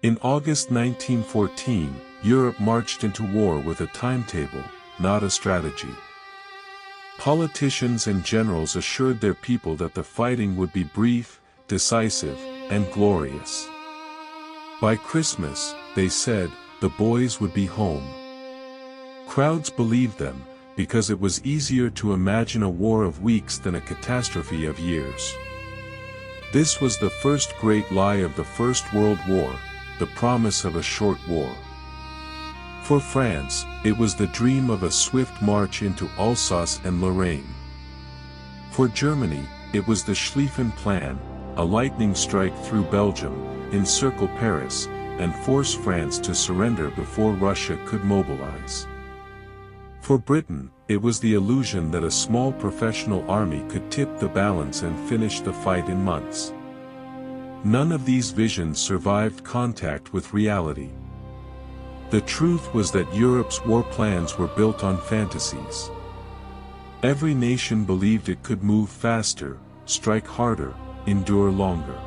In August 1914, Europe marched into war with a timetable, not a strategy. Politicians and generals assured their people that the fighting would be brief, decisive, and glorious. By Christmas, they said, the boys would be home. Crowds believed them, because it was easier to imagine a war of weeks than a catastrophe of years. This was the first great lie of the First World War, the promise of a short war. For France, it was the dream of a swift march into Alsace and Lorraine. For Germany, it was the Schlieffen Plan, a lightning strike through Belgium, encircle Paris, and force France to surrender before Russia could mobilize. For Britain, it was the illusion that a small professional army could tip the balance and finish the fight in months. None of these visions survived contact with reality. The truth was that Europe's war plans were built on fantasies. Every nation believed it could move faster, strike harder, endure longer.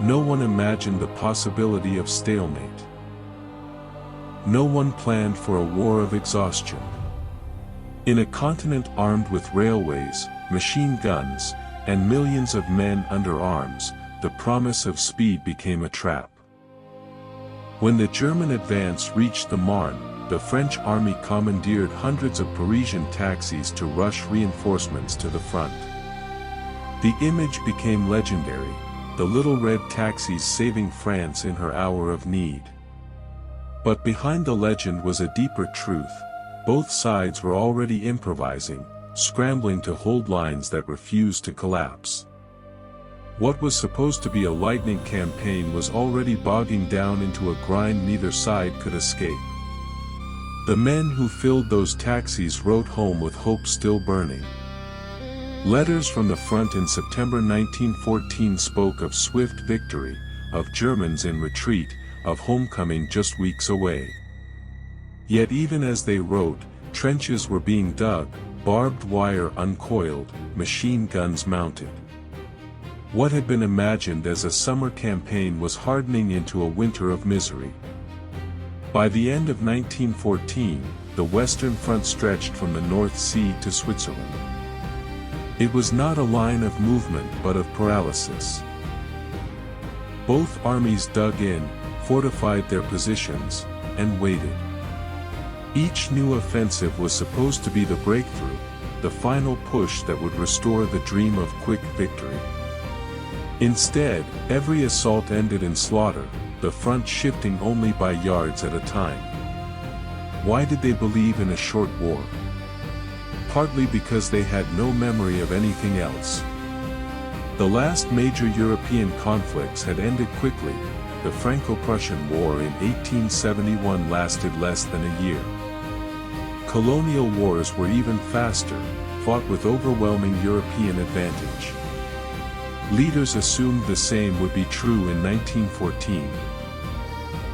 No one imagined the possibility of stalemate. No one planned for a war of exhaustion. In a continent armed with railways, machine guns, and millions of men under arms, the promise of speed became a trap. When the German advance reached the Marne, the French army commandeered hundreds of Parisian taxis to rush reinforcements to the front. The image became legendary, the little red taxis saving France in her hour of need. But behind the legend was a deeper truth. Both sides were already improvising, scrambling to hold lines that refused to collapse. What was supposed to be a lightning campaign was already bogging down into a grind neither side could escape. The men who filled those taxis wrote home with hope still burning. Letters from the front in September 1914 spoke of swift victory, of Germans in retreat, of homecoming just weeks away. Yet even as they wrote, trenches were being dug, barbed wire uncoiled, machine guns mounted. What had been imagined as a summer campaign was hardening into a winter of misery. By the end of 1914, the Western Front stretched from the North Sea to Switzerland. It was not a line of movement but of paralysis. Both armies dug in, fortified their positions, and waited. Each new offensive was supposed to be the breakthrough, the final push that would restore the dream of quick victory. Instead, every assault ended in slaughter, the front shifting only by yards at a time. Why did they believe in a short war? Partly because they had no memory of anything else. The last major European conflicts had ended quickly. The Franco-Prussian War in 1871 lasted less than a year. Colonial wars were even faster, fought with overwhelming European advantage. Leaders assumed the same would be true in 1914.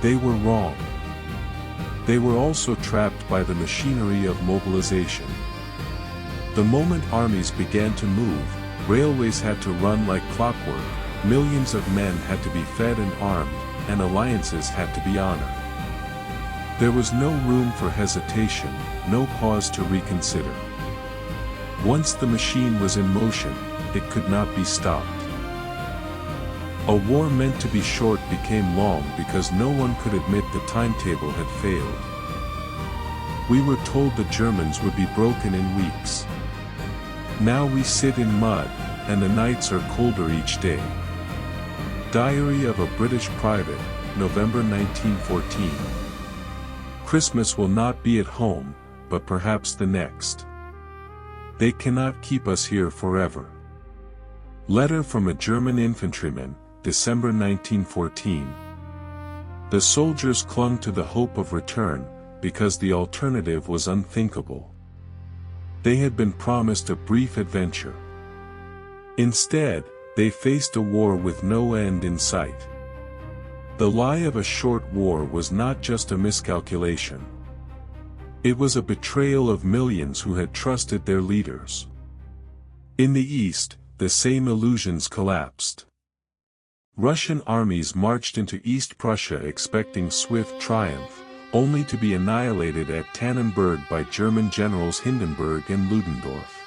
They were wrong. They were also trapped by the machinery of mobilization. The moment armies began to move, railways had to run like clockwork, millions of men had to be fed and armed, and alliances had to be honored. There was no room for hesitation, no pause to reconsider. Once the machine was in motion, it could not be stopped. A war meant to be short became long because no one could admit the timetable had failed. We were told the Germans would be broken in weeks. Now we sit in mud, and the nights are colder each day. Diary of a British Private, November 1914. Christmas will not be at home, but perhaps the next. They cannot keep us here forever. Letter from a German infantryman, December 1914. The soldiers clung to the hope of return, because the alternative was unthinkable. They had been promised a brief adventure. Instead, they faced a war with no end in sight. The lie of a short war was not just a miscalculation. It was a betrayal of millions who had trusted their leaders. In the East, the same illusions collapsed. Russian armies marched into East Prussia expecting swift triumph, only to be annihilated at Tannenberg by German generals Hindenburg and Ludendorff.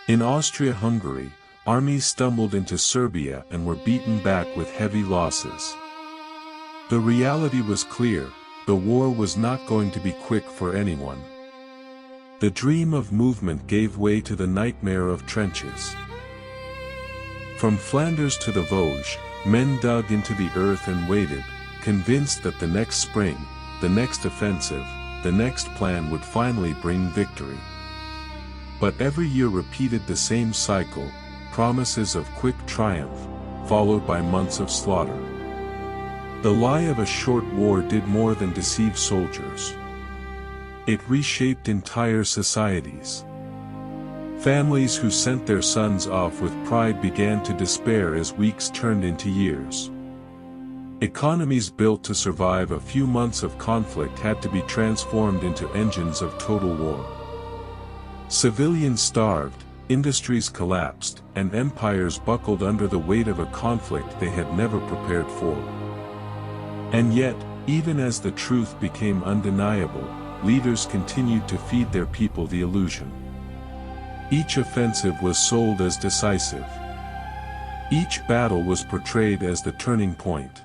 In Austria-Hungary, armies stumbled into Serbia and were beaten back with heavy losses. The reality was clear: the war was not going to be quick for anyone. The dream of movement gave way to the nightmare of trenches. From Flanders to the Vosges, men dug into the earth and waited, convinced that the next spring, the next offensive, the next plan would finally bring victory. But every year repeated the same cycle: promises of quick triumph, followed by months of slaughter. The lie of a short war did more than deceive soldiers. It reshaped entire societies. Families who sent their sons off with pride began to despair as weeks turned into years. Economies built to survive a few months of conflict had to be transformed into engines of total war. Civilians starved, industries collapsed, and empires buckled under the weight of a conflict they had never prepared for. And yet, even as the truth became undeniable, leaders continued to feed their people the illusion. Each offensive was sold as decisive. Each battle was portrayed as the turning point.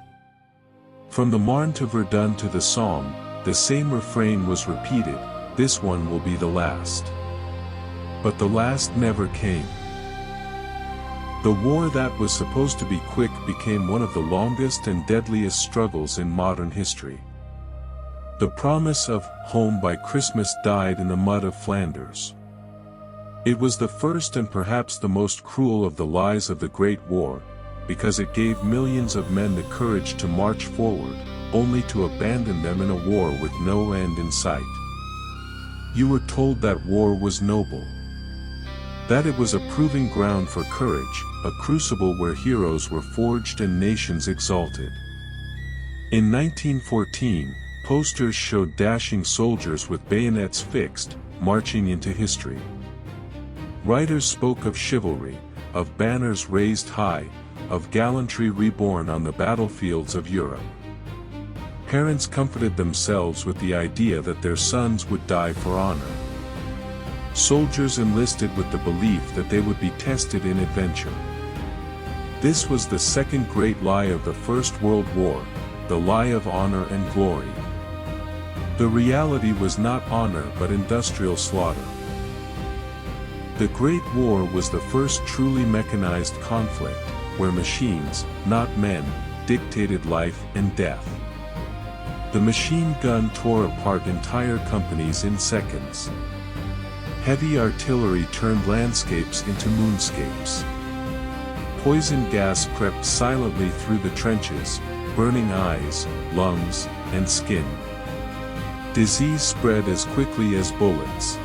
From the Marne to Verdun to the Somme, the same refrain was repeated: this one will be the last. But the last never came. The war that was supposed to be quick became one of the longest and deadliest struggles in modern history. The promise of home by Christmas died in the mud of Flanders. It was the first and perhaps the most cruel of the lies of the Great War, because it gave millions of men the courage to march forward, only to abandon them in a war with no end in sight. You were told that war was noble, that it was a proving ground for courage, a crucible where heroes were forged and nations exalted. In 1914, posters showed dashing soldiers with bayonets fixed, marching into history. Writers spoke of chivalry, of banners raised high, of gallantry reborn on the battlefields of Europe. Parents comforted themselves with the idea that their sons would die for honor. Soldiers enlisted with the belief that they would be tested in adventure. This was the second great lie of the First World War, the lie of honor and glory. The reality was not honor but industrial slaughter. The Great War was the first truly mechanized conflict, where machines, not men, dictated life and death. The machine gun tore apart entire companies in seconds. Heavy artillery turned landscapes into moonscapes. Poison gas crept silently through the trenches, burning eyes, lungs, and skin. Disease spread as quickly as bullets.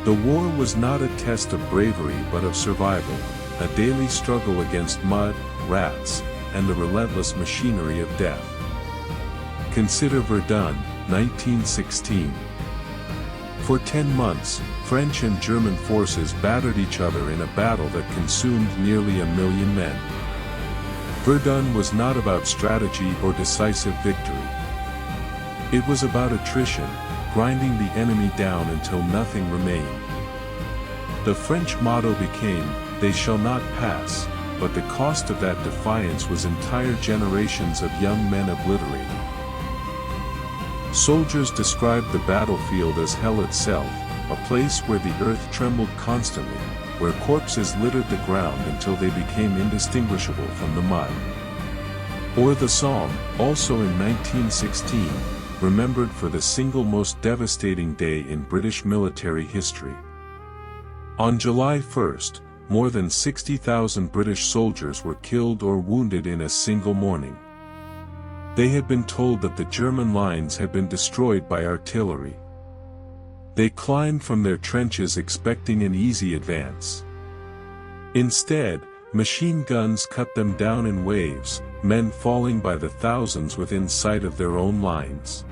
The war was not a test of bravery but of survival, a daily struggle against mud, rats, and the relentless machinery of death. Consider Verdun, 1916. For 10 months, French and German forces battered each other in a battle that consumed nearly 1 million men. Verdun was not about strategy or decisive victory. It was about attrition, grinding the enemy down until nothing remained. The French motto became, "They shall not pass," but the cost of that defiance was entire generations of young men obliterated. Soldiers described the battlefield as hell itself, a place where the earth trembled constantly, where corpses littered the ground until they became indistinguishable from the mud. Or the Somme, also in 1916, remembered for the single most devastating day in British military history. On July 1st, more than 60,000 British soldiers were killed or wounded in a single morning. They had been told that the German lines had been destroyed by artillery. They climbed from their trenches expecting an easy advance. Instead, machine guns cut them down in waves, men falling by the thousands within sight of their own lines.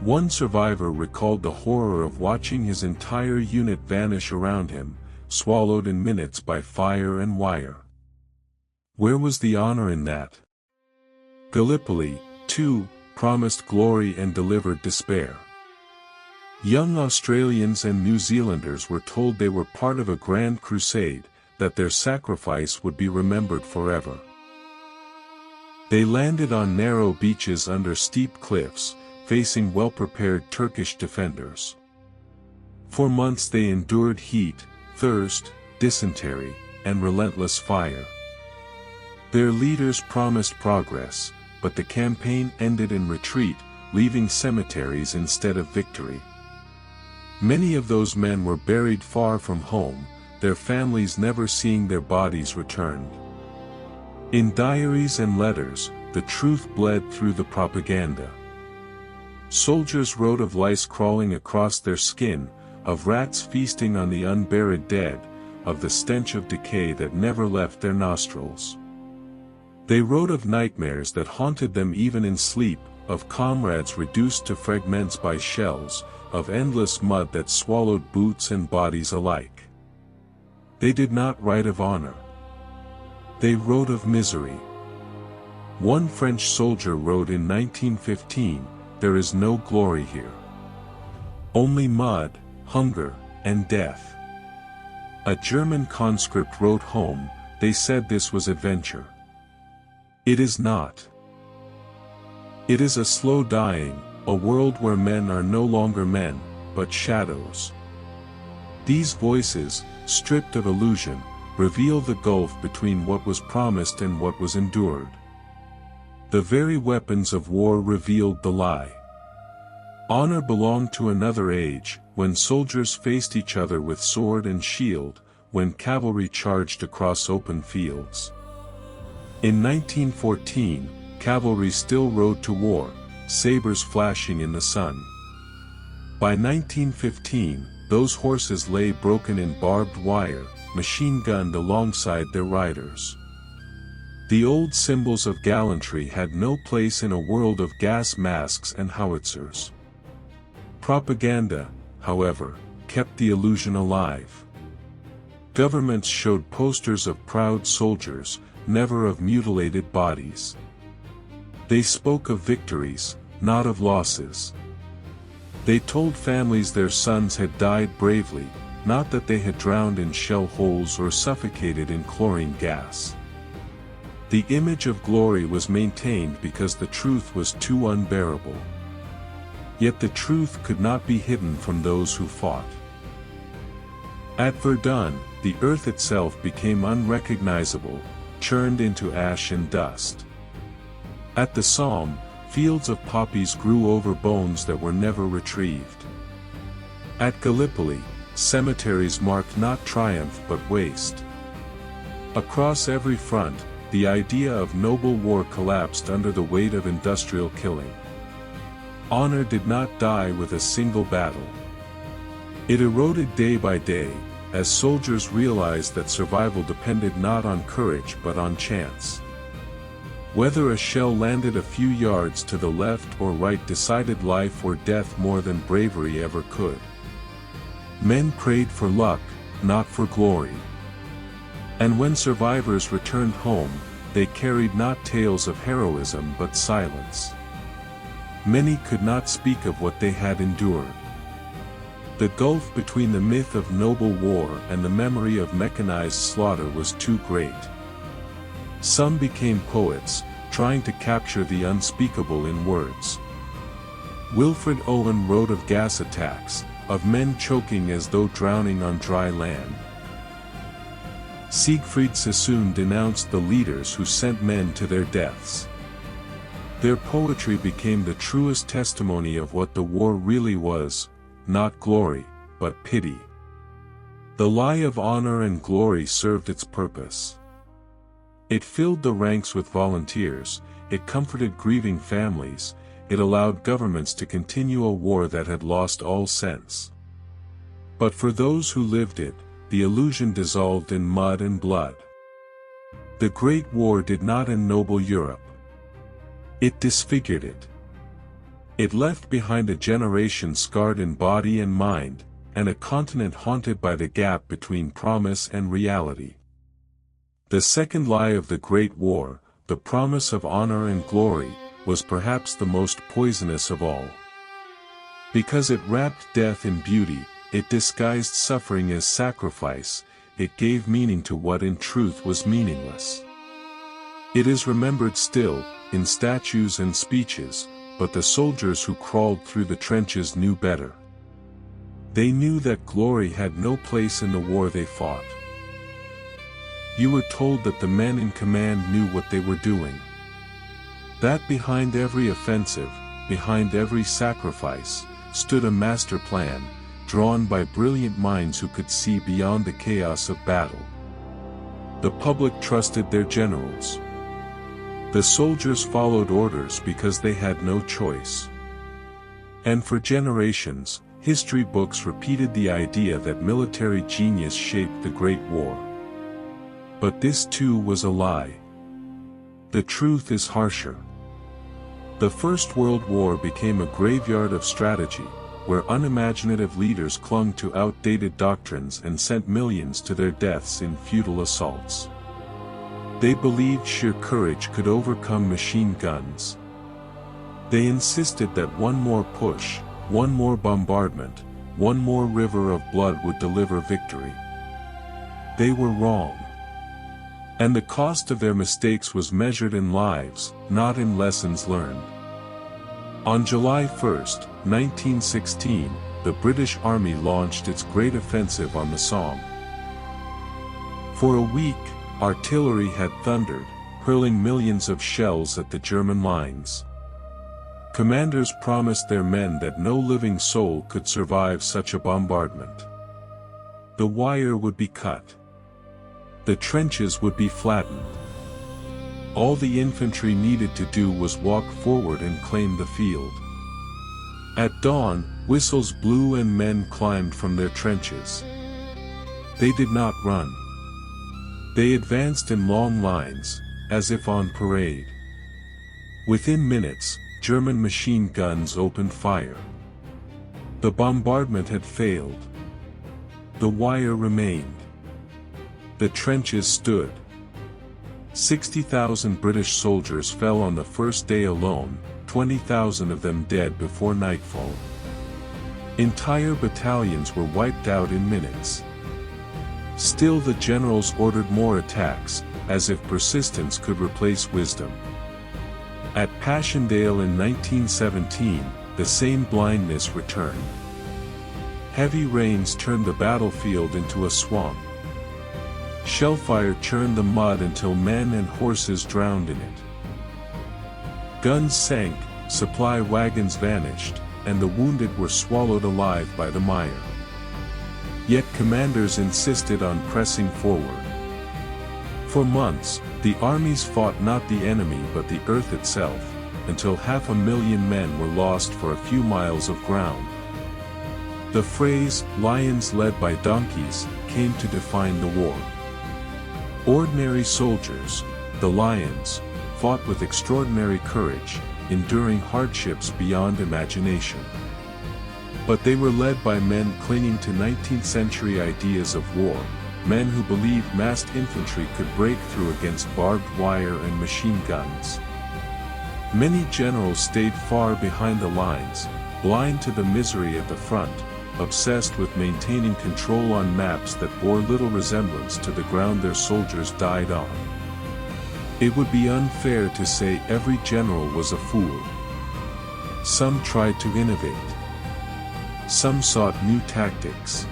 One survivor recalled the horror of watching his entire unit vanish around him, swallowed in minutes by fire and wire. Where was the honor in that? Gallipoli, too, promised glory and delivered despair. Young Australians and New Zealanders were told they were part of a grand crusade, that their sacrifice would be remembered forever. They landed on narrow beaches under steep cliffs, facing well-prepared Turkish defenders. For months they endured heat, thirst, dysentery, and relentless fire. Their leaders promised progress, but the campaign ended in retreat, leaving cemeteries instead of victory. Many of those men were buried far from home, their families never seeing their bodies returned. In diaries and letters, the truth bled through the propaganda. Soldiers wrote of lice crawling across their skin, of rats feasting on the unburied dead, of the stench of decay that never left their nostrils. They wrote of nightmares that haunted them even in sleep, of comrades reduced to fragments by shells, of endless mud that swallowed boots and bodies alike. They did not write of honor. They wrote of misery. One French soldier wrote in 1915, "There is no glory here. Only mud, hunger, and death." A German conscript wrote home, "They said this was adventure. It is not. It is a slow dying, a world where men are no longer men, but shadows." These voices, stripped of illusion, reveal the gulf between what was promised and what was endured. The very weapons of war revealed the lie. Honor belonged to another age, when soldiers faced each other with sword and shield, when cavalry charged across open fields. In 1914, cavalry still rode to war, sabers flashing in the sun. By 1915, those horses lay broken in barbed wire, machine-gunned alongside their riders. The old symbols of gallantry had no place in a world of gas masks and howitzers. Propaganda, however, kept the illusion alive. Governments showed posters of proud soldiers, never of mutilated bodies. They spoke of victories, not of losses. They told families their sons had died bravely, not that they had drowned in shell holes or suffocated in chlorine gas. The image of glory was maintained because the truth was too unbearable. Yet the truth could not be hidden from those who fought. At Verdun, the earth itself became unrecognizable, churned into ash and dust. At the Somme, fields of poppies grew over bones that were never retrieved. At Gallipoli, cemeteries marked not triumph but waste. Across every front, the idea of noble war collapsed under the weight of industrial killing. Honor did not die with a single battle. It eroded day by day, as soldiers realized that survival depended not on courage but on chance. Whether a shell landed a few yards to the left or right decided life or death more than bravery ever could. Men prayed for luck, not for glory. And when survivors returned home, they carried not tales of heroism but silence. Many could not speak of what they had endured. The gulf between the myth of noble war and the memory of mechanized slaughter was too great. Some became poets, trying to capture the unspeakable in words. Wilfred Owen wrote of gas attacks, of men choking as though drowning on dry land. Siegfried Sassoon denounced the leaders who sent men to their deaths. Their poetry became the truest testimony of what the war really was, not glory, but pity. The lie of honor and glory served its purpose. It filled the ranks with volunteers, it comforted grieving families, it allowed governments to continue a war that had lost all sense. But for those who lived it, the illusion dissolved in mud and blood. The Great War did not ennoble Europe. It disfigured it. It left behind a generation scarred in body and mind, and a continent haunted by the gap between promise and reality. The second lie of the Great War, the promise of honor and glory, was perhaps the most poisonous of all. Because it wrapped death in beauty, it disguised suffering as sacrifice, it gave meaning to what in truth was meaningless. It is remembered still, in statues and speeches, but the soldiers who crawled through the trenches knew better. They knew that glory had no place in the war they fought. You were told that the men in command knew what they were doing. That behind every offensive, behind every sacrifice, stood a master plan, drawn by brilliant minds who could see beyond the chaos of battle. The public trusted their generals. The soldiers followed orders because they had no choice. And for generations, history books repeated the idea that military genius shaped the Great War. But this too was a lie. The truth is harsher. The First World War became a graveyard of strategy, where unimaginative leaders clung to outdated doctrines and sent millions to their deaths in futile assaults. They believed sheer courage could overcome machine guns. They insisted that one more push, one more bombardment, one more river of blood would deliver victory. They were wrong. And the cost of their mistakes was measured in lives, not in lessons learned. On July 1, 1916, the British Army launched its great offensive on the Somme. For a week, artillery had thundered, hurling millions of shells at the German lines. Commanders promised their men that no living soul could survive such a bombardment. The wire would be cut. The trenches would be flattened. All the infantry needed to do was walk forward and claim the field. At dawn, whistles blew and men climbed from their trenches. They did not run. They advanced in long lines, as if on parade. Within minutes, German machine guns opened fire. The bombardment had failed. The wire remained. The trenches stood. 60,000 British soldiers fell on the first day alone, 20,000 of them dead before nightfall. Entire battalions were wiped out in minutes. Still the generals ordered more attacks, as if persistence could replace wisdom. At Passchendaele in 1917, the same blindness returned. Heavy rains turned the battlefield into a swamp. Shellfire churned the mud until men and horses drowned in it. Guns sank, supply wagons vanished, and the wounded were swallowed alive by the mire. Yet commanders insisted on pressing forward. For months, the armies fought not the enemy but the earth itself, until 500,000 men were lost for a few miles of ground. The phrase, "lions led by donkeys," came to define the war. Ordinary soldiers, the lions, fought with extraordinary courage, enduring hardships beyond imagination. But they were led by men clinging to 19th century ideas of war, men who believed massed infantry could break through against barbed wire and machine guns. Many generals stayed far behind the lines, blind to the misery at the front, obsessed with maintaining control on maps that bore little resemblance to the ground their soldiers died on. It would be unfair to say every general was a fool. Some tried to innovate. Some sought new tactics.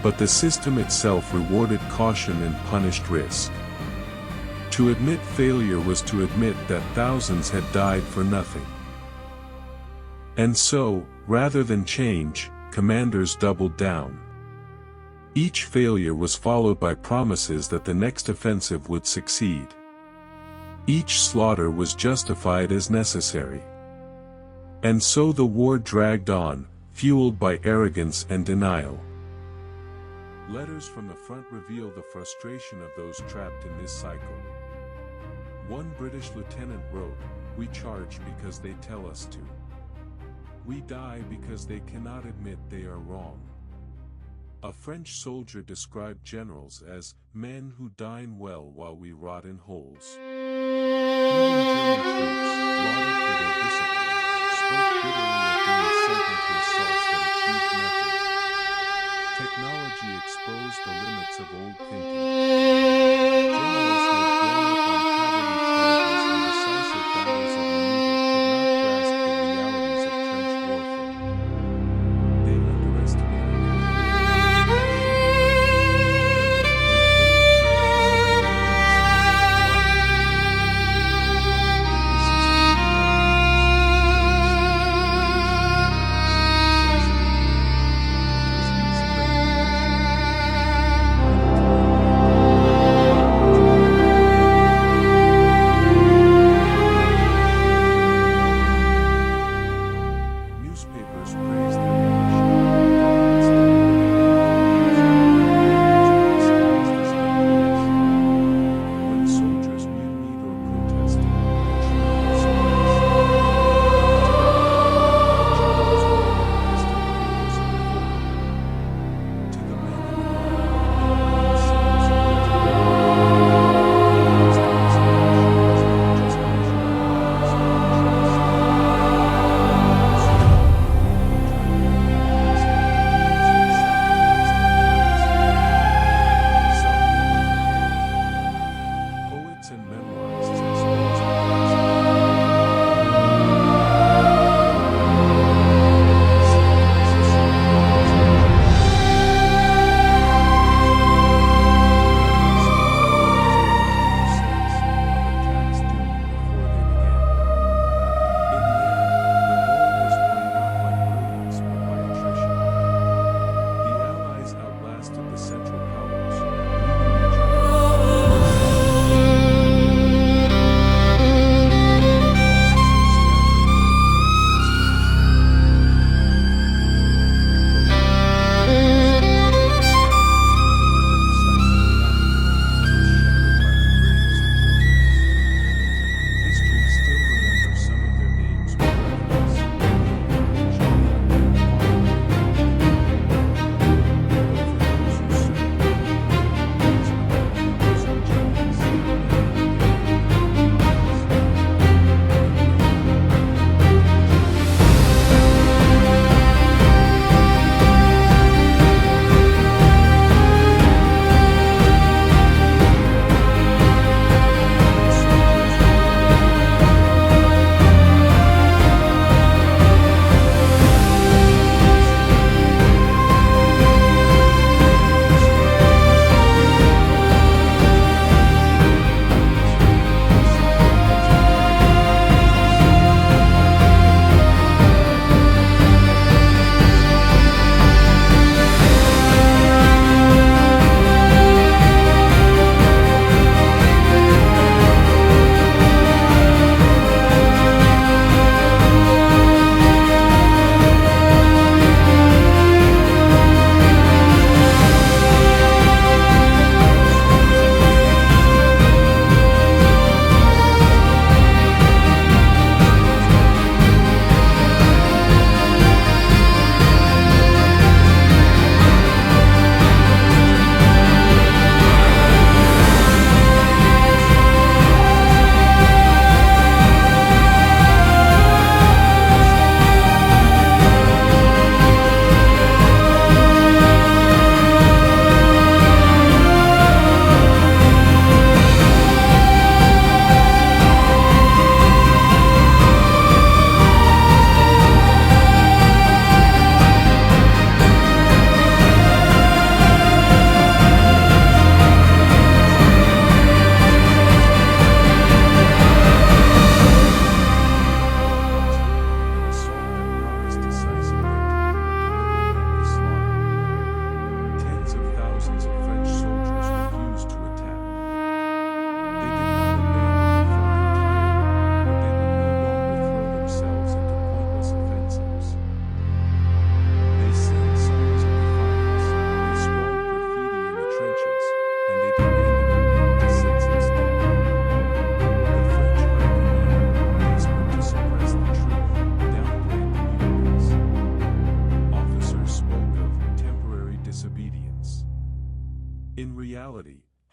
But the system itself rewarded caution and punished risk. To admit failure was to admit that thousands had died for nothing. And so, rather than change, commanders doubled down. Each failure was followed by promises that the next offensive would succeed. Each slaughter was justified as necessary. And so the war dragged on, fueled by arrogance and denial. Letters from the front reveal the frustration of those trapped in this cycle. One British lieutenant wrote, "We charge because they tell us to. We die because they cannot admit they are wrong." A French soldier described generals as men who dine well while we rot in holes. Even German troops, lauded for their discipline, spoke bitterly of being sent into assaults that achieved nothing. Technology exposed the limits of old thinking. Generals who had grown up on cavalry charges and decisive battles of maneuver could not grasp the realities of trench warfare. They underestimated the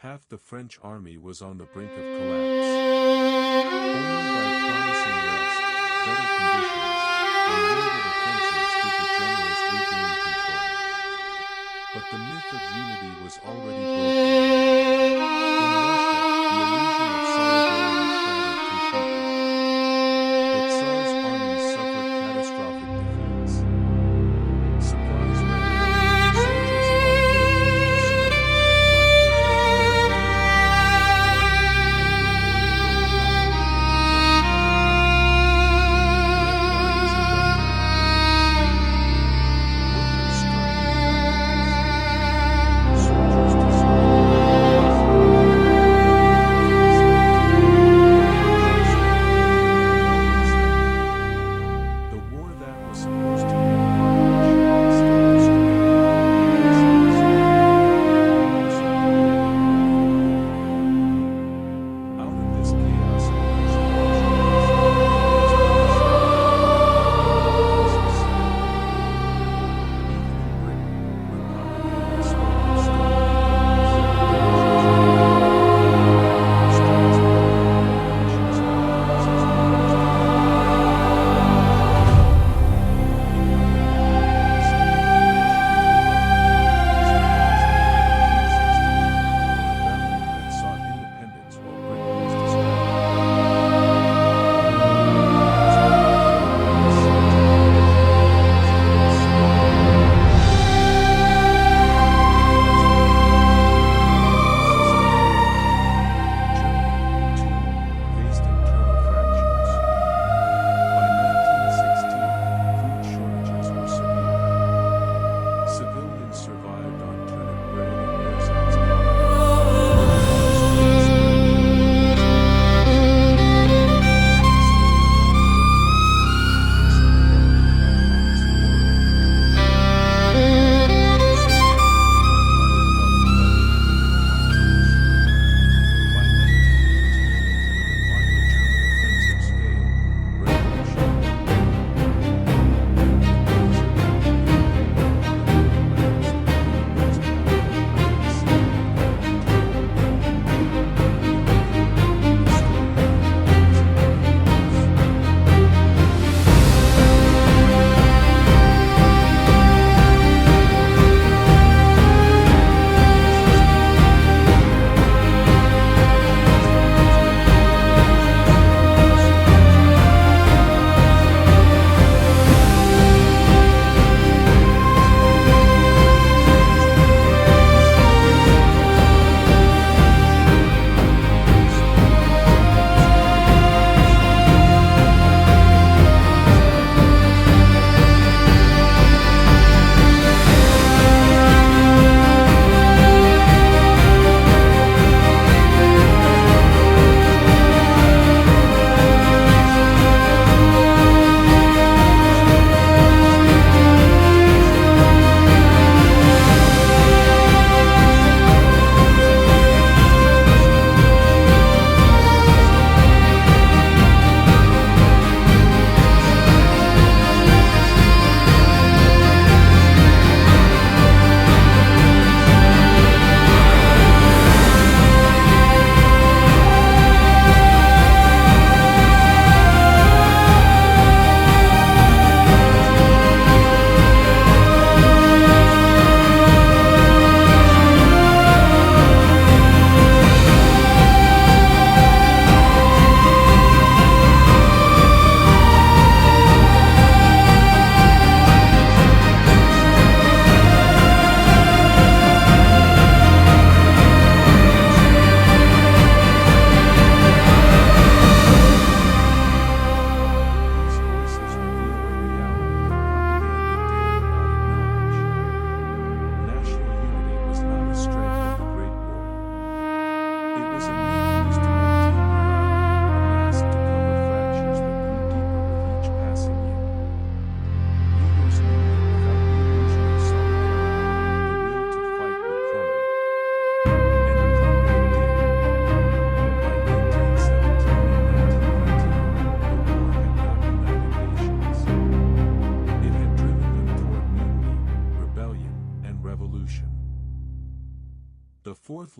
half the French army was on the brink of collapse. Only by promising rest, better conditions, and limited offensives did the generals regain control. But the myth of unity was already broken. In Russia, the illusion of solidarity shattered completely. The Tsar's armies suffered catastrophic defeats. Supplies ran out, soldiers fought barefoot in snow, rifles were carried in the anger boiled over hot,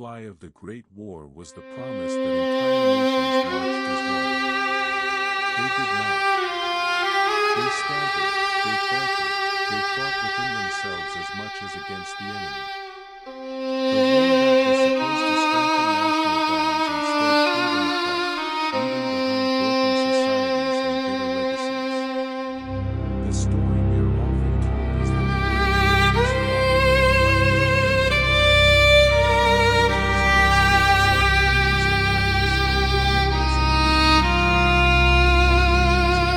lie of the Great War was the promise that entire nations marched as one. They did not. They staggered, they faltered, they fought within themselves as much as against the enemy. The war that was supposed to strengthen national bonds instead tore them apart, leaving behind broken societies and bitter legacies. The story we are often told is that the Great Christmas fought, like Europeans abroad, and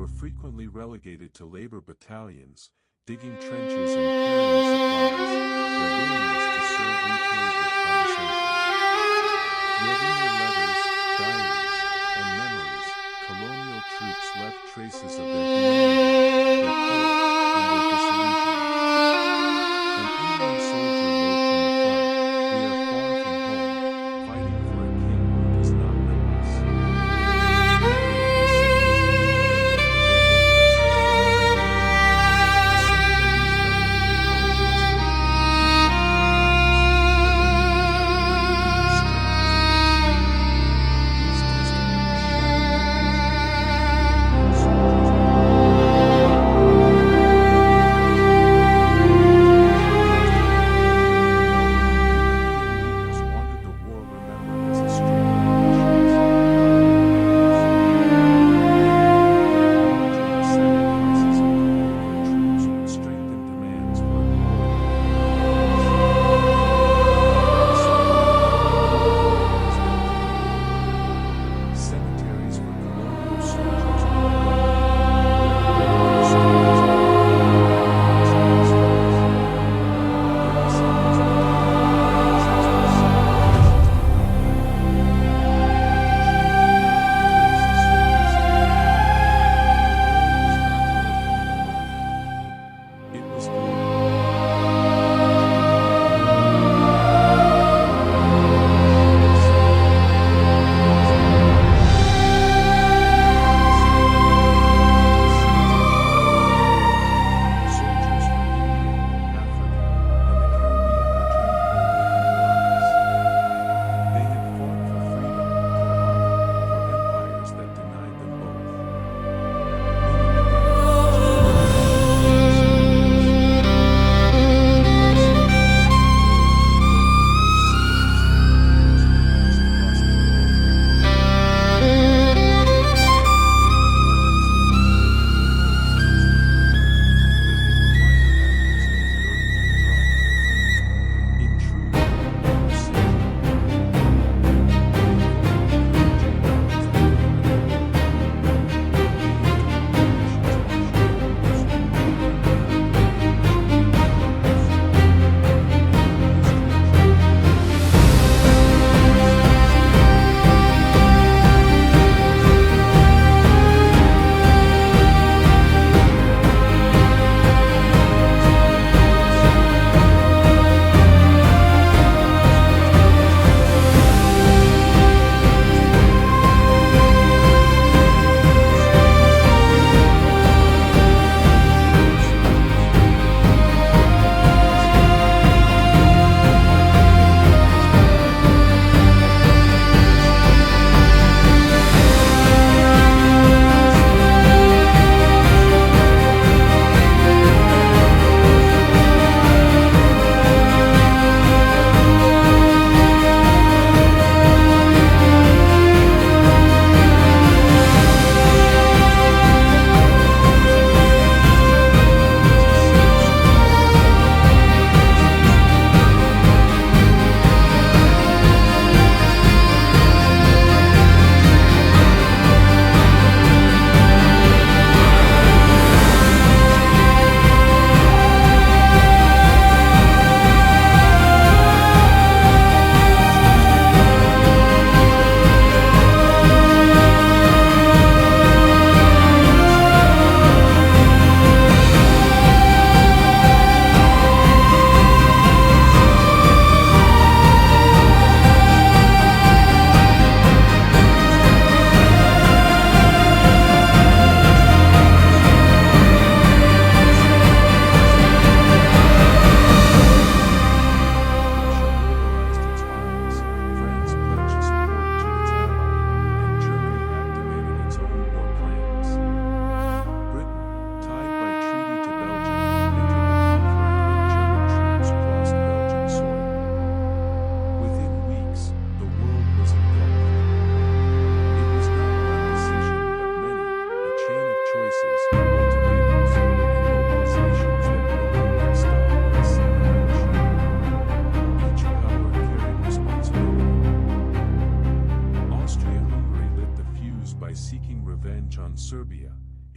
were frequently relegated to labor battalions, digging trenches and carrying supplies, their willingness to serve repaid with condescension. Yet in their letters, diaries, and memories, colonial troops left traces of their humanity, their courage, and their disillusionment. An Indian soldier wrote from the front, "We are far from home, fighting for a king who does not know us."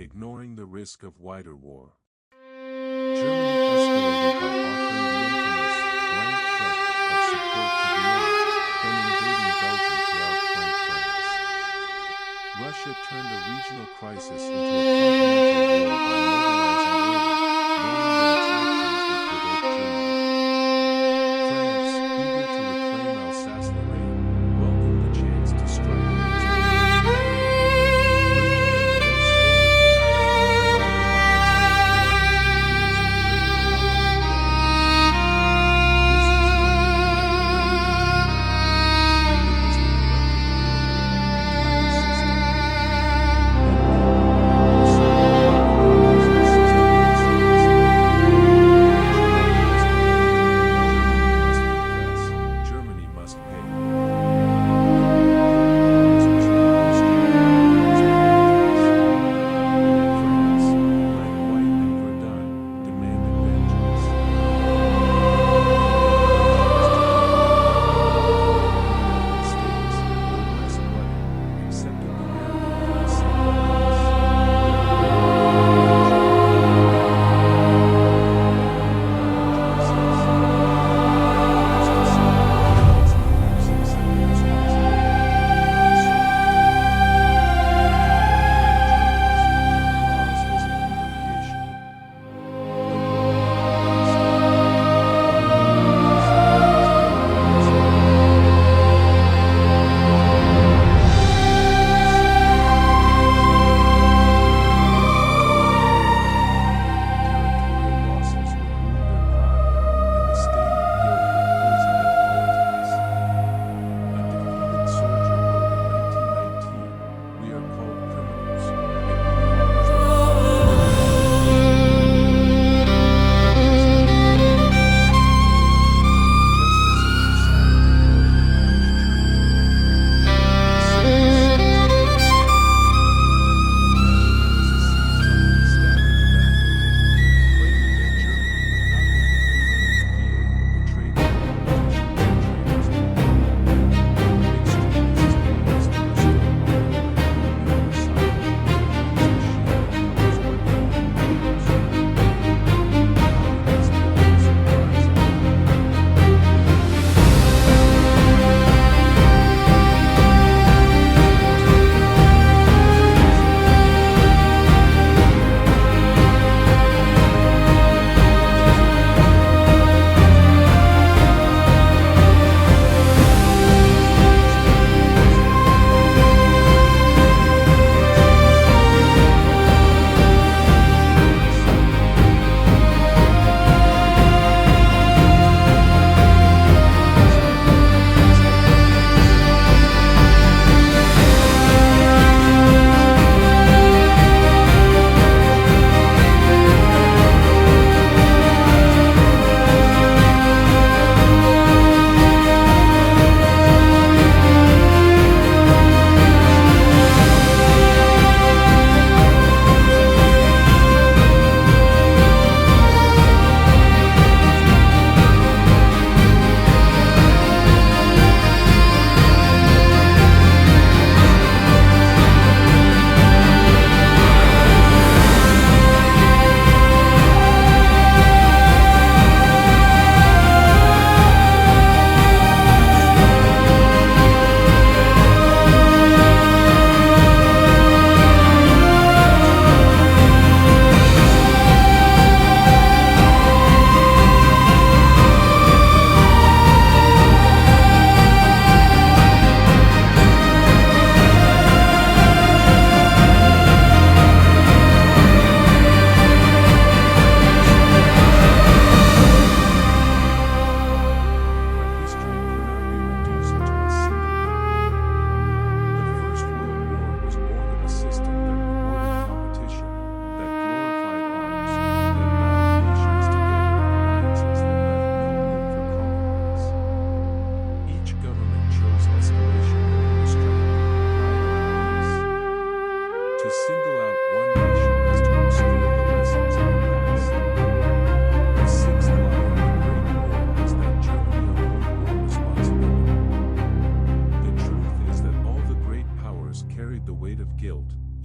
ignoring the risk of wider war. Germany escalated by offering the infamous blank check of support to Vienna, then invading Belgium to outflank France. Russia turned a regional crisis into a continental war by mobilizing early, knowing that its actions would provoke Germany. France, eager to reclaim Alsace-Lorraine, welcomed the chance to strike at its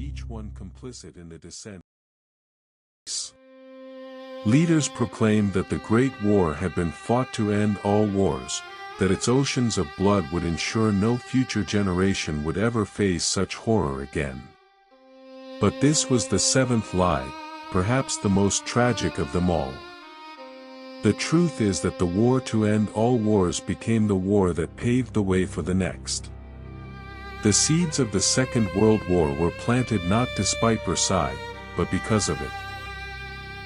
each one complicit in the descent. Leaders proclaimed that the Great War had been fought to end all wars, that its oceans of blood would ensure no future generation would ever face such horror again. But this was the seventh lie, perhaps the most tragic of them all. The truth is that the war to end all wars became the war that paved the way for the next. The seeds of the Second World War were planted not despite Versailles, but because of it.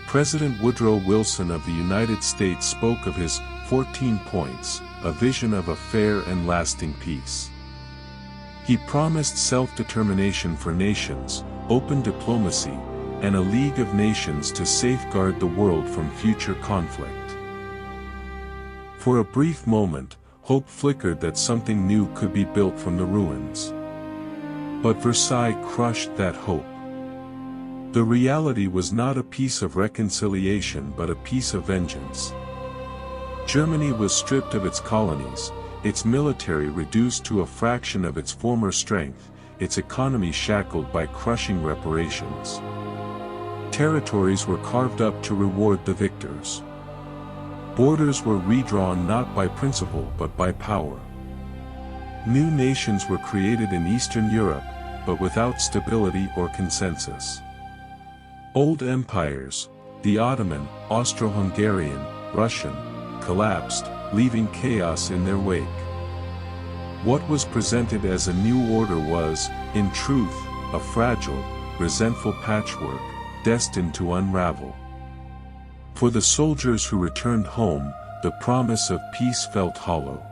President Woodrow Wilson of the United States spoke of his 14 points, a vision of a fair and lasting peace. He promised self-determination for nations, open diplomacy, and a League of Nations to safeguard the world from future conflict. For a brief moment, hope flickered that something new could be built from the ruins. But Versailles crushed that hope. The reality was not a peace of reconciliation but a peace of vengeance. Germany was stripped of its colonies, its military reduced to a fraction of its former strength, its economy shackled by crushing reparations. Territories were carved up to reward the victors. Borders were redrawn not by principle but by power. New nations were created in Eastern Europe, but without stability or consensus. Old empires, the Ottoman, Austro-Hungarian, Russian, collapsed, leaving chaos in their wake. What was presented as a new order was, in truth, a fragile, resentful patchwork, destined to unravel. For the soldiers who returned home, the promise of peace felt hollow.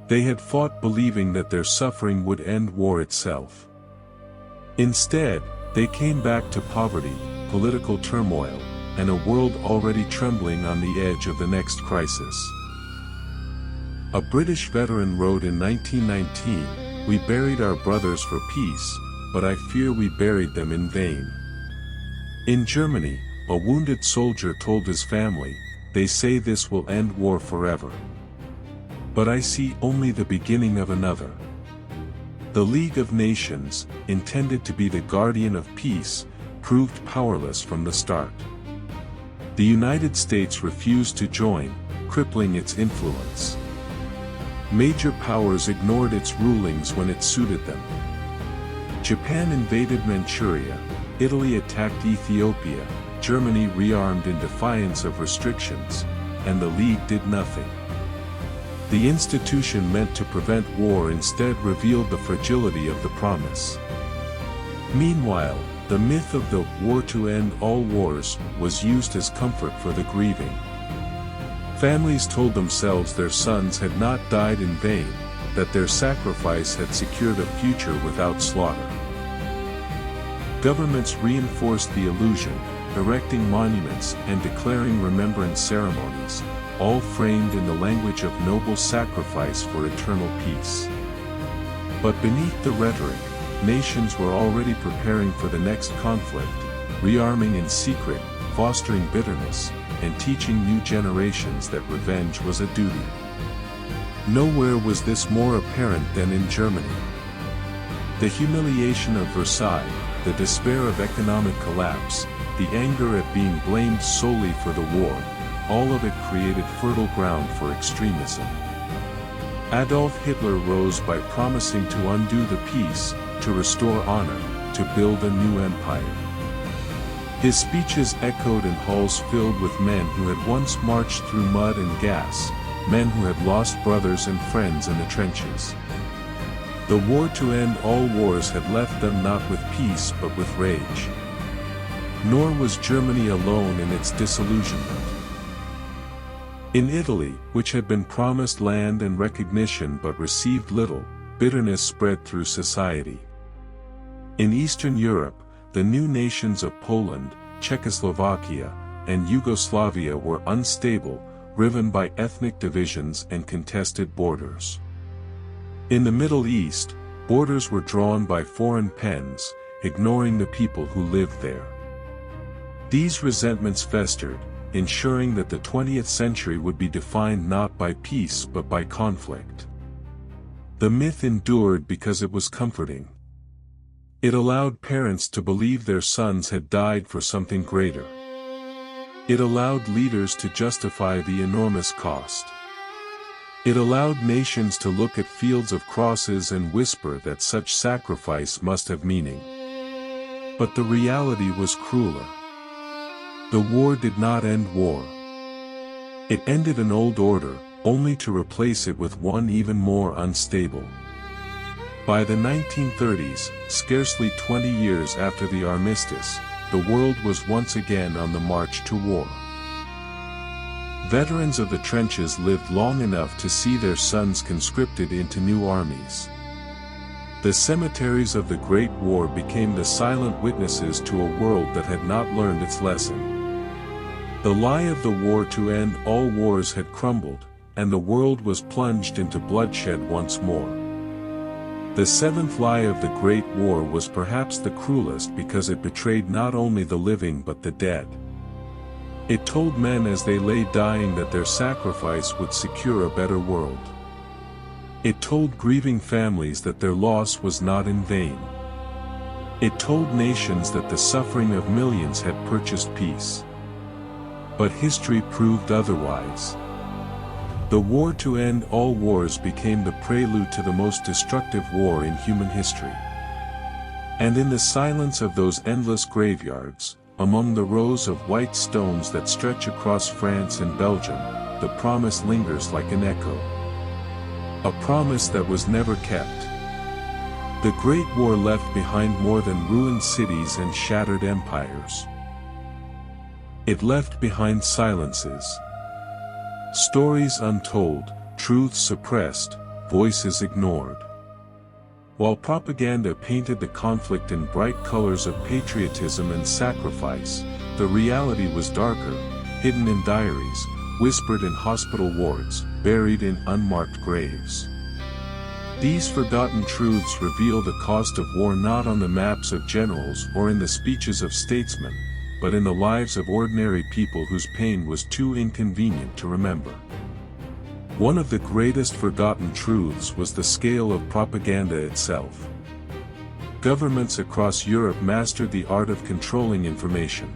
They had fought believing that their suffering would end war itself. Instead, they came back to poverty, political turmoil, and a world already trembling on the edge of the next crisis. A British veteran wrote in 1919, "We buried our brothers for peace, but I fear we buried them in vain." In Germany, a wounded soldier told his family, "They say this will end war forever. But I see only the beginning of another." The League of Nations, intended to be the guardian of peace, proved powerless from the start. The United States refused to join, crippling its influence. Major powers ignored its rulings when it suited them. Japan invaded Manchuria, Italy attacked Ethiopia, Germany rearmed in defiance of restrictions, and the League did nothing. The institution meant to prevent war instead revealed the fragility of the promise. Meanwhile, the myth of the war to end all wars was used as comfort for the grieving. Families told themselves their sons had not died in vain, that their sacrifice had secured a future without slaughter. Governments reinforced the illusion, erecting monuments and declaring remembrance ceremonies, all framed in the language of noble sacrifice for eternal peace. But beneath the rhetoric, nations were already preparing for the next conflict, rearming in secret, fostering bitterness, and teaching new generations that revenge was a duty. Nowhere was this more apparent than in Germany. The humiliation of Versailles, the despair of economic collapse, the anger at being blamed solely for the war, all of it created fertile ground for extremism. Adolf Hitler rose by promising to undo the peace, to restore honor, to build a new empire. His speeches echoed in halls filled with men who had once marched through mud and gas, men who had lost brothers and friends in the trenches. The war to end all wars had left them not with peace but with rage. Nor was Germany alone in its disillusionment. In Italy, which had been promised land and recognition but received little, bitterness spread through society. In Eastern Europe, the new nations of Poland, Czechoslovakia, and Yugoslavia were unstable, riven by ethnic divisions and contested borders. In the Middle East, borders were drawn by foreign pens, ignoring the people who lived there. These resentments festered, ensuring that the 20th century would be defined not by peace but by conflict. The myth endured because it was comforting. It allowed parents to believe their sons had died for something greater. It allowed leaders to justify the enormous cost. It allowed nations to look at fields of crosses and whisper that such sacrifice must have meaning. But the reality was crueler. The war did not end war. It ended an old order, only to replace it with one even more unstable. By the 1930s, scarcely 20 years after the armistice, the world was once again on the march to war. Veterans of the trenches lived long enough to see their sons conscripted into new armies. The cemeteries of the Great War became the silent witnesses to a world that had not learned its lesson. The lie of the war to end all wars had crumbled, and the world was plunged into bloodshed once more. The seventh lie of the Great War was perhaps the cruelest because it betrayed not only the living but the dead. It told men as they lay dying that their sacrifice would secure a better world. It told grieving families that their loss was not in vain. It told nations that the suffering of millions had purchased peace. But history proved otherwise. The war to end all wars became the prelude to the most destructive war in human history. And in the silence of those endless graveyards, among the rows of white stones that stretch across France and Belgium, the promise lingers like an echo. A promise that was never kept. The Great War left behind more than ruined cities and shattered empires. It left behind silences. Stories untold, truths suppressed, voices ignored. While propaganda painted the conflict in bright colors of patriotism and sacrifice, the reality was darker, hidden in diaries, whispered in hospital wards, buried in unmarked graves. These forgotten truths reveal the cost of war not on the maps of generals or in the speeches of statesmen, but in the lives of ordinary people whose pain was too inconvenient to remember. One of the greatest forgotten truths was the scale of propaganda itself. Governments across Europe mastered the art of controlling information.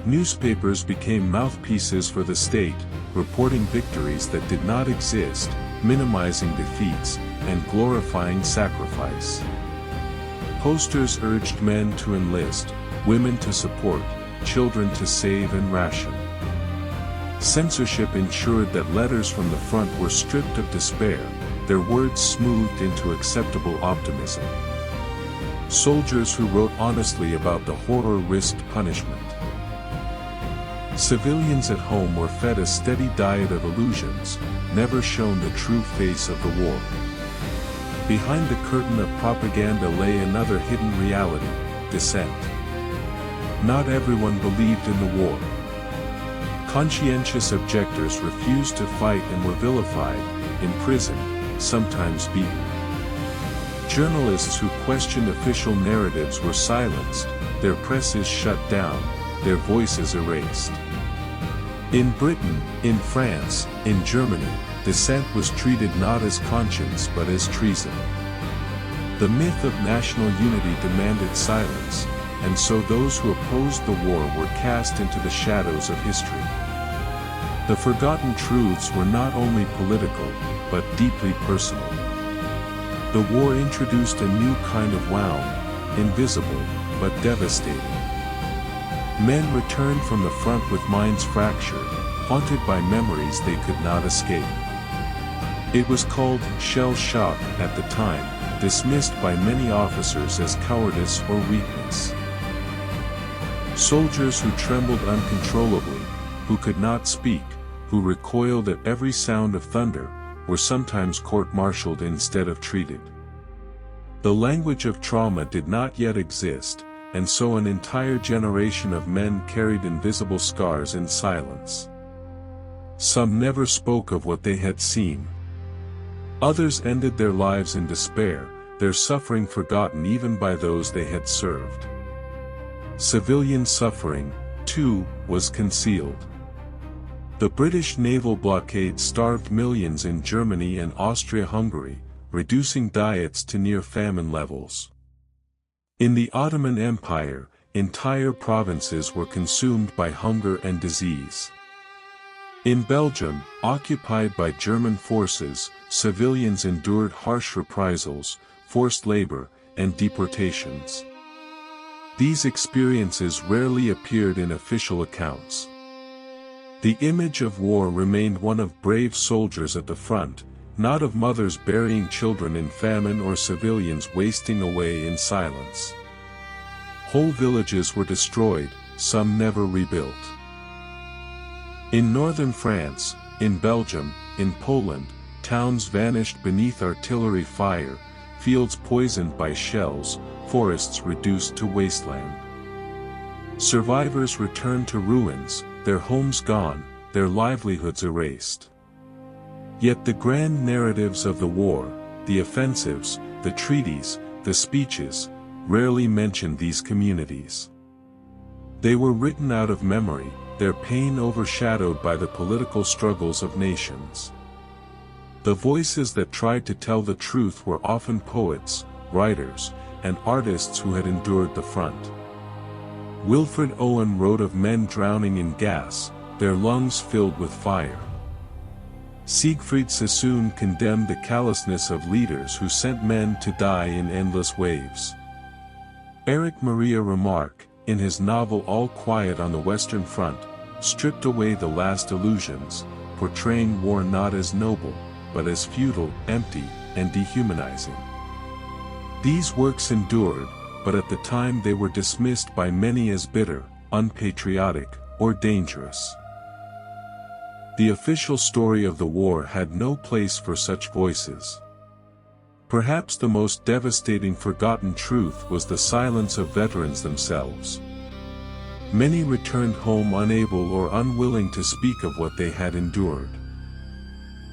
Newspapers became mouthpieces for the state, reporting victories that did not exist, minimizing defeats, and glorifying sacrifice. Posters urged men to enlist, women to support, children to save and ration. Censorship ensured that letters from the front were stripped of despair, their words smoothed into acceptable optimism. Soldiers who wrote honestly about the horror risked punishment. Civilians at home were fed a steady diet of illusions, never shown the true face of the war. Behind the curtain of propaganda lay another hidden reality, dissent. Not everyone believed in the war. Conscientious objectors refused to fight and were vilified, imprisoned, sometimes beaten. Journalists who questioned official narratives were silenced, their presses shut down, their voices erased. In Britain, in France, in Germany, dissent was treated not as conscience but as treason. The myth of national unity demanded silence, and so those who opposed the war were cast into the shadows of history. The forgotten truths were not only political, but deeply personal. The war introduced a new kind of wound, invisible, but devastating. Men returned from the front with minds fractured, haunted by memories they could not escape. It was called shell shock at the time, dismissed by many officers as cowardice or weakness. Soldiers who trembled uncontrollably, who could not speak, who recoiled at every sound of thunder, were sometimes court-martialed instead of treated. The language of trauma did not yet exist, and so an entire generation of men carried invisible scars in silence. Some never spoke of what they had seen. Others ended their lives in despair, their suffering forgotten even by those they had served. Civilian suffering, too, was concealed. The British naval blockade starved millions in Germany and Austria-Hungary, reducing diets to near famine levels. In the Ottoman Empire, entire provinces were consumed by hunger and disease. In Belgium, occupied by German forces, civilians endured harsh reprisals, forced labor, and deportations. These experiences rarely appeared in official accounts. The image of war remained one of brave soldiers at the front, not of mothers burying children in famine or civilians wasting away in silence. Whole villages were destroyed, some never rebuilt. In northern France, in Belgium, in Poland, towns vanished beneath artillery fire, fields poisoned by shells, forests reduced to wasteland. Survivors returned to ruins, their homes gone, their livelihoods erased. Yet the grand narratives of the war, the offensives, the treaties, the speeches, rarely mentioned these communities. They were written out of memory, their pain overshadowed by the political struggles of nations. The voices that tried to tell the truth were often poets, writers, and artists who had endured the front. Wilfred Owen wrote of men drowning in gas, their lungs filled with fire. Siegfried Sassoon condemned the callousness of leaders who sent men to die in endless waves. Erich Maria Remarque, in his novel All Quiet on the Western Front, stripped away the last illusions, portraying war not as noble, but as futile, empty, and dehumanizing. These works endured, but at the time they were dismissed by many as bitter, unpatriotic, or dangerous. The official story of the war had no place for such voices. Perhaps the most devastating forgotten truth was the silence of veterans themselves. Many returned home unable or unwilling to speak of what they had endured.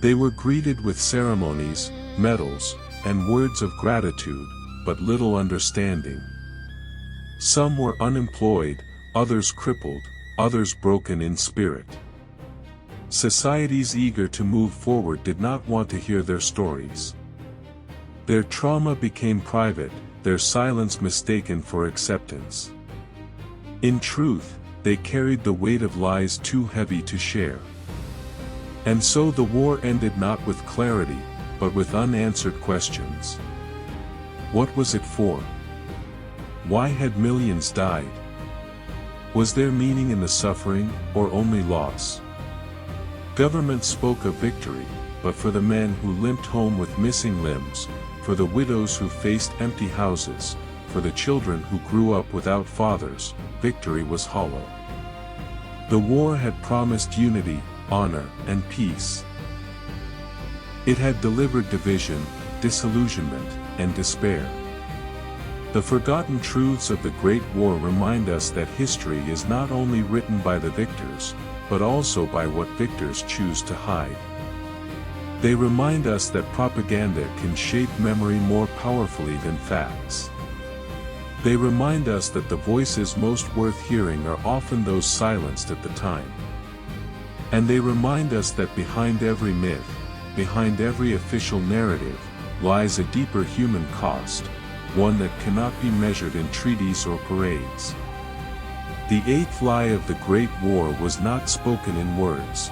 They were greeted with ceremonies, medals, and words of gratitude, but little understanding. Some were unemployed, others crippled, others broken in spirit. Societies eager to move forward did not want to hear their stories. Their trauma became private, their silence mistaken for acceptance. In truth, they carried the weight of lies too heavy to share. And so the war ended not with clarity, but with unanswered questions. What was it for? Why had millions died? Was there meaning in the suffering, or only loss? Government spoke of victory, but for the men who limped home with missing limbs, for the widows who faced empty houses, for the children who grew up without fathers, victory was hollow. The war had promised unity, honor, and peace. It had delivered division, disillusionment, and despair. The forgotten truths of the Great War remind us that history is not only written by the victors, but also by what victors choose to hide. They remind us that propaganda can shape memory more powerfully than facts. They remind us that the voices most worth hearing are often those silenced at the time. And they remind us that behind every myth, behind every official narrative, lies a deeper human cost, one that cannot be measured in treaties or parades. The eighth lie of the Great War was not spoken in words.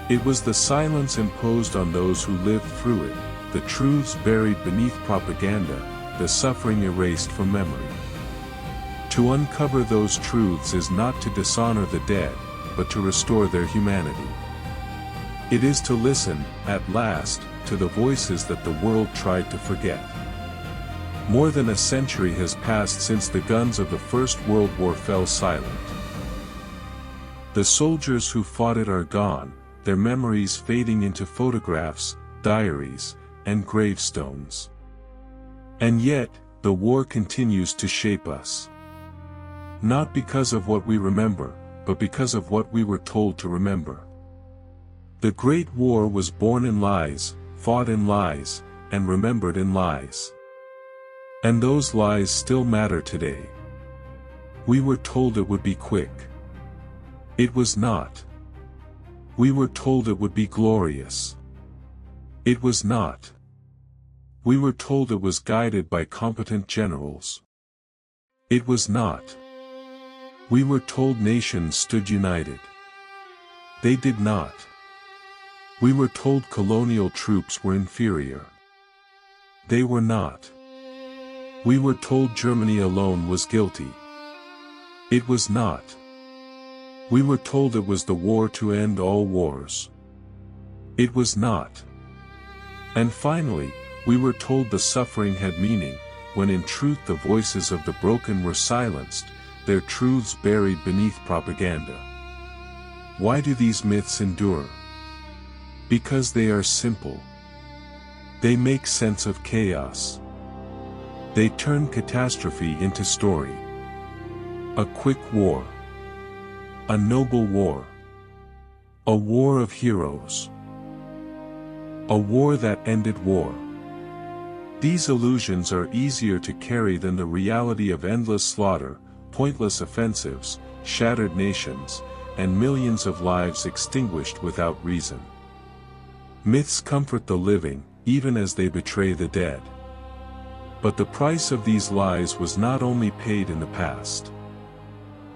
It was the silence imposed on those who lived through it, the truths buried beneath propaganda, the suffering erased from memory. To uncover those truths is not to dishonor the dead, but to restore their humanity. It is to listen, at last, to the voices that the world tried to forget. More than a century has passed since the guns of the First World War fell silent. The soldiers who fought it are gone, their memories fading into photographs, diaries, and gravestones. And yet, the war continues to shape us. Not because of what we remember, but because of what we were told to remember. The Great War was born in lies, fought in lies, and remembered in lies. And those lies still matter today. We were told it would be quick. It was not. We were told it would be glorious. It was not. We were told it was guided by competent generals. It was not. We were told nations stood united. They did not. We were told colonial troops were inferior. They were not. We were told Germany alone was guilty. It was not. We were told it was the war to end all wars. It was not. And finally, we were told the suffering had meaning, when in truth the voices of the broken were silenced, their truths buried beneath propaganda. Why do these myths endure? Because they are simple. They make sense of chaos. They turn catastrophe into story. A quick war. A noble war. A war of heroes. A war that ended war. These illusions are easier to carry than the reality of endless slaughter, pointless offensives, shattered nations, and millions of lives extinguished without reason. Myths comfort the living, even as they betray the dead. But the price of these lies was not only paid in the past.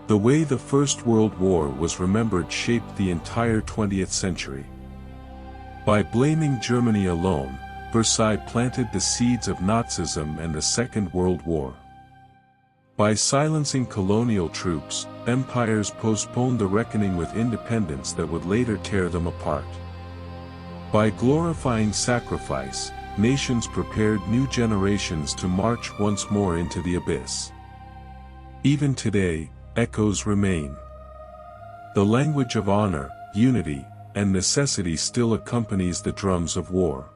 The way the First World War was remembered shaped the entire 20th century. By blaming Germany alone, Versailles planted the seeds of Nazism and the Second World War. By silencing colonial troops, empires postponed the reckoning with independence that would later tear them apart. By glorifying sacrifice, nations prepared new generations to march once more into the abyss. Even today, echoes remain. The language of honor, unity, and necessity still accompanies the drums of war.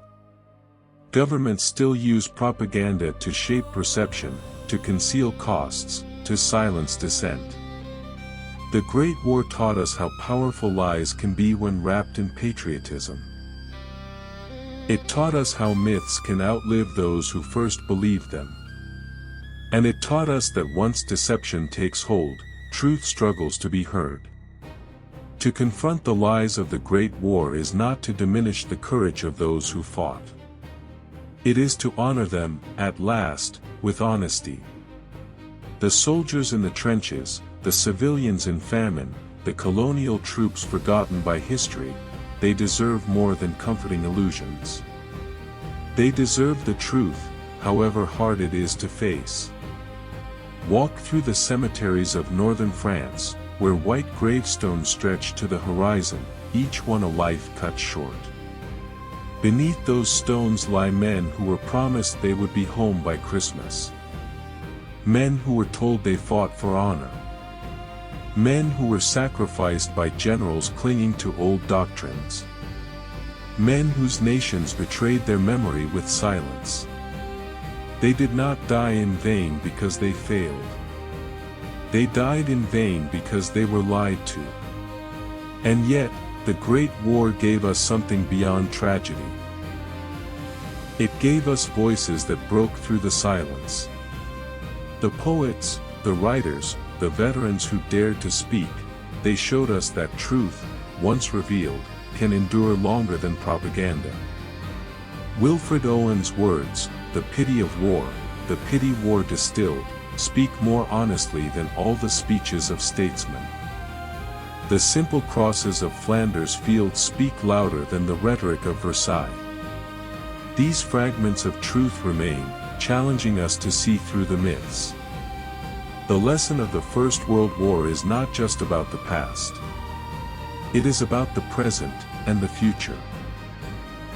Governments still use propaganda to shape perception, to conceal costs, to silence dissent. The Great War taught us how powerful lies can be when wrapped in patriotism. It taught us how myths can outlive those who first believed them. And it taught us that once deception takes hold, truth struggles to be heard. To confront the lies of the Great War is not to diminish the courage of those who fought. It is to honor them, at last, with honesty. The soldiers in the trenches, the civilians in famine, the colonial troops forgotten by history, they deserve more than comforting illusions. They deserve the truth, however hard it is to face. Walk through the cemeteries of northern France, where white gravestones stretch to the horizon, each one a life cut short. Beneath those stones lie men who were promised they would be home by Christmas. Men who were told they fought for honor. Men who were sacrificed by generals clinging to old doctrines. Men whose nations betrayed their memory with silence. They did not die in vain because they failed. They died in vain because they were lied to. And yet, the Great War gave us something beyond tragedy. It gave us voices that broke through the silence. The poets, the writers, the veterans who dared to speak, they showed us that truth, once revealed, can endure longer than propaganda. Wilfred Owen's words, "The pity of war, the pity war distilled," speak more honestly than all the speeches of statesmen. The simple crosses of Flanders fields speak louder than the rhetoric of Versailles. These fragments of truth remain, challenging us to see through the myths. The lesson of the First World War is not just about the past. It is about the present and the future.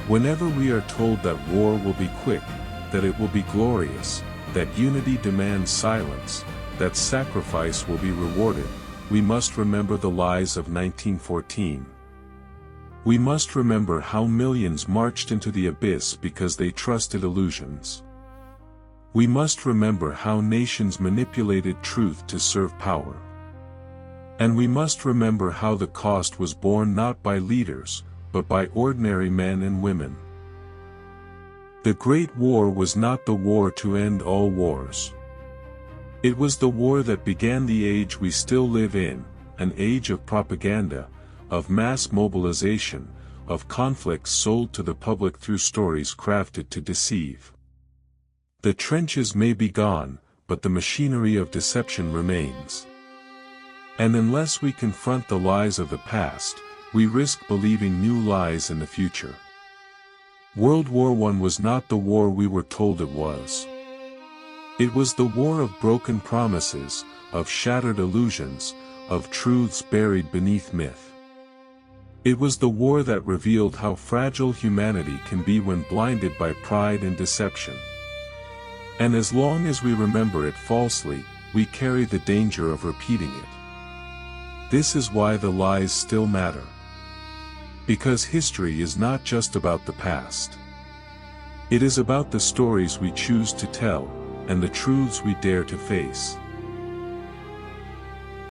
Whenever we are told that war will be quick, that it will be glorious, that unity demands silence, that sacrifice will be rewarded, we must remember the lies of 1914. We must remember how millions marched into the abyss because they trusted illusions. We must remember how nations manipulated truth to serve power. And we must remember how the cost was borne not by leaders, but by ordinary men and women. The Great War was not the war to end all wars. It was the war that began the age we still live in, an age of propaganda, of mass mobilization, of conflicts sold to the public through stories crafted to deceive. The trenches may be gone, but the machinery of deception remains. And unless we confront the lies of the past, we risk believing new lies in the future. World War I was not the war we were told it was. It was the war of broken promises, of shattered illusions, of truths buried beneath myth. It was the war that revealed how fragile humanity can be when blinded by pride and deception. And as long as we remember it falsely, we carry the danger of repeating it. This is why the lies still matter. Because history is not just about the past. It is about the stories we choose to tell, and the truths we dare to face.